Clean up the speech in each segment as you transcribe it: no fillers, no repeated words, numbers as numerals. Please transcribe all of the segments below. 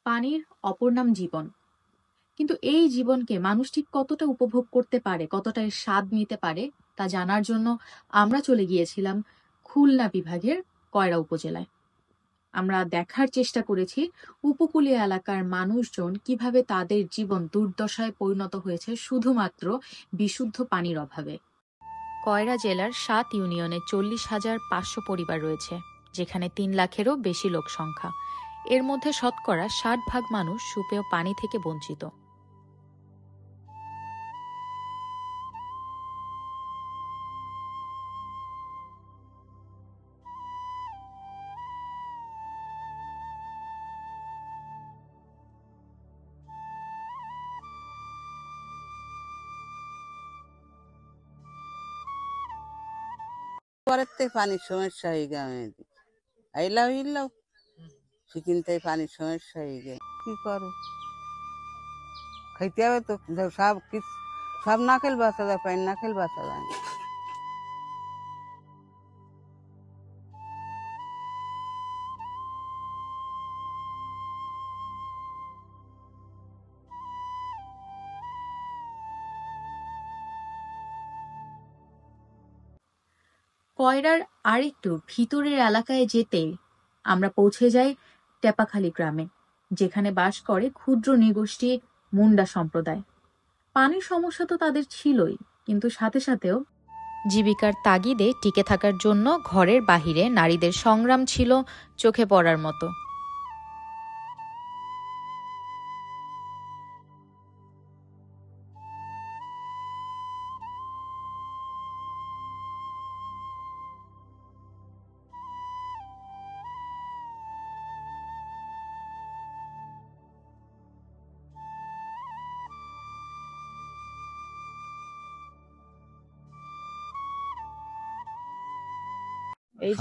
পানির অপর নাম জীবন। কিন্তু এই জীবনকে মানুষ ঠিক কতটা উপভোগ করতে পারে, কতটা এর স্বাদ নিতে পারে তা জানার জন্য আমরা চলে গিয়েছিলাম খুলনা বিভাগের কয়রা উপজেলায়। আমরা দেখার চেষ্টা করেছি উপকূলীয় এলাকার মানুষজন কিভাবে তাদের জীবন দুর্দশায় পরিণত হয়েছে শুধুমাত্র বিশুদ্ধ পানির অভাবে। কয়রা জেলার ৭ ইউনিয়নে ৪০,৫০০ পরিবার রয়েছে, যেখানে ৩ লাখেরও বেশি লোক সংখ্যা। এর মধ্যে শতকরা ৬০% মানুষ সুপেয় পানি থেকে বঞ্চিত। পরের থেকে পানির সমস্যা হয়ে গে আমি আইলাও ইলাও সেখান থেকে পানির সমস্যা হয়ে গে কি করো, খাইতে হবে তো। সব কিছু সব নাকেল বাঁচা যায়, পানি নাকেল বাঁচা যায় না। কয়রার আরেকটু ভিতরের এলাকায় যেতে আমরা পৌঁছে যাই টেপাখালী গ্রামে, যেখানে বাস করে ক্ষুদ্র নৃগোষ্ঠী মুন্ডা সম্প্রদায়। পানির সমস্যা তো তাদের ছিলই, কিন্তু সাথে সাথেও জীবিকার তাগিদে টিকে থাকার জন্য ঘরের বাহিরে নারীদের সংগ্রাম ছিল চোখে পড়ার মতো।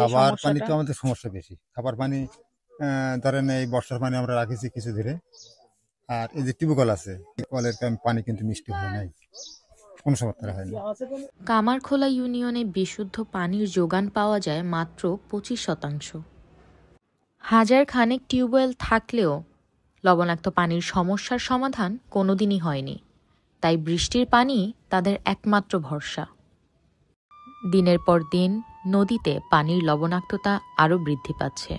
খাবার পানি তো আমাদের সমস্যা বেশি। খাবার পানি ধরেন এই বর্ষার পানি আমরা রাখেছি কিছু ধরে, আর এই যে টিউবওয়েল আছে, কলের পানি কিন্তু মিষ্টি হয় নাই, কোনো সময় হয় না। কামারখোলা ইউনিয়নে বিশুদ্ধ পানির যোগান পাওয়া যায় মাত্র 25%। হাজার খানেক টিউবওয়েল থাকলেও লবণাক্ত পানির সমস্যার সমাধান কোনোদিনই হয়নি। তাই বৃষ্টির পানি তাদের একমাত্র ভরসা। দিনের পর দিন নদীতে পানির লবণাক্ততা আরও বৃদ্ধি পাচ্ছে,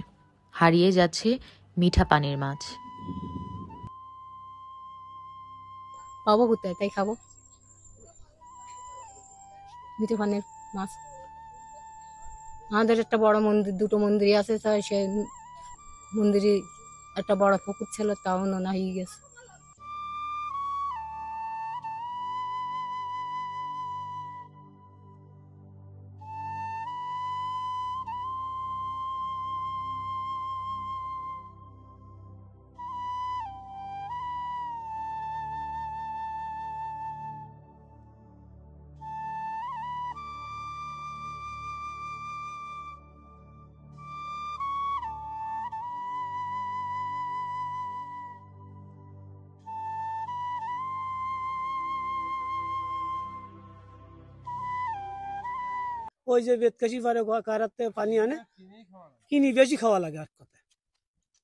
হারিয়ে যাচ্ছে মিঠা পানির মাছ। পাবো কোথায়, তাই খাবো মিঠা পানির মাছ। আমাদের একটা বড় মন্দির, দুটো মন্দিরই আছে, তাই সে মন্দিরে একটা বড় পুকুর ছিল, তাও নোনা হয়ে গেছে। ওই যে বেতকাশি পারে কারাতে পানি আনে কিনি, বেশি খাওয়া লাগে। আর কথা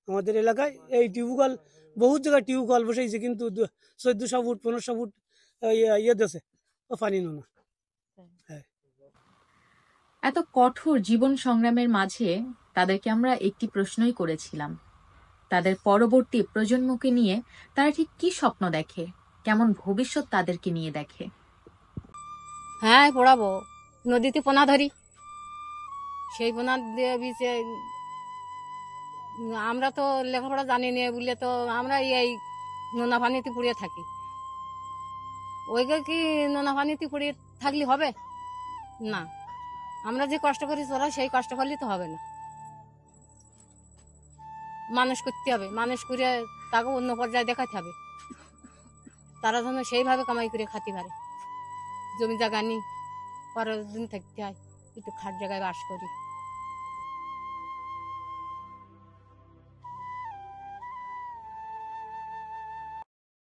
আমাদের এলাকায় এই টিউবওয়েল, বহুত জায়গায় টিউবওয়েল বসেছে, কিন্তু 1400 ফুট 1500 ফুট ইয়ে দেশে ও পানি না। এত কঠোর জীবন সংগ্রামের মাঝে তাদেরকে আমরা একটি প্রশ্নই করেছিলাম, তাদের পরবর্তী প্রজন্মকে নিয়ে তারা ঠিক কি স্বপ্ন দেখে, কেমন ভবিষ্যৎ তাদেরকে নিয়ে দেখে। হ্যাঁ, পড়াবো। নদীতে পোনা ধরি, সেই পোনা দিয়ে বিচে আমরা তো লেখাপড়া জানি না বলে তো আমরা এই নোনা পানিতে পুড়িয়ে থাকি। ওইকে কি নোনা পানিতে পুড়িয়ে থাকলে হবে না? আমরা যে কষ্ট করি তোরা সেই কষ্ট করলে তো হবে না। মানুষ করতে হবে, মানুষ করে তাকে অন্য পর্যায়ে দেখাতে হবে, তারা যেন সেইভাবে কামাই করে খাতে পারে। জমি জায়গা নিই, পরের দিন থাকতে হয়, একটু খাট জায়গায় বাস করি।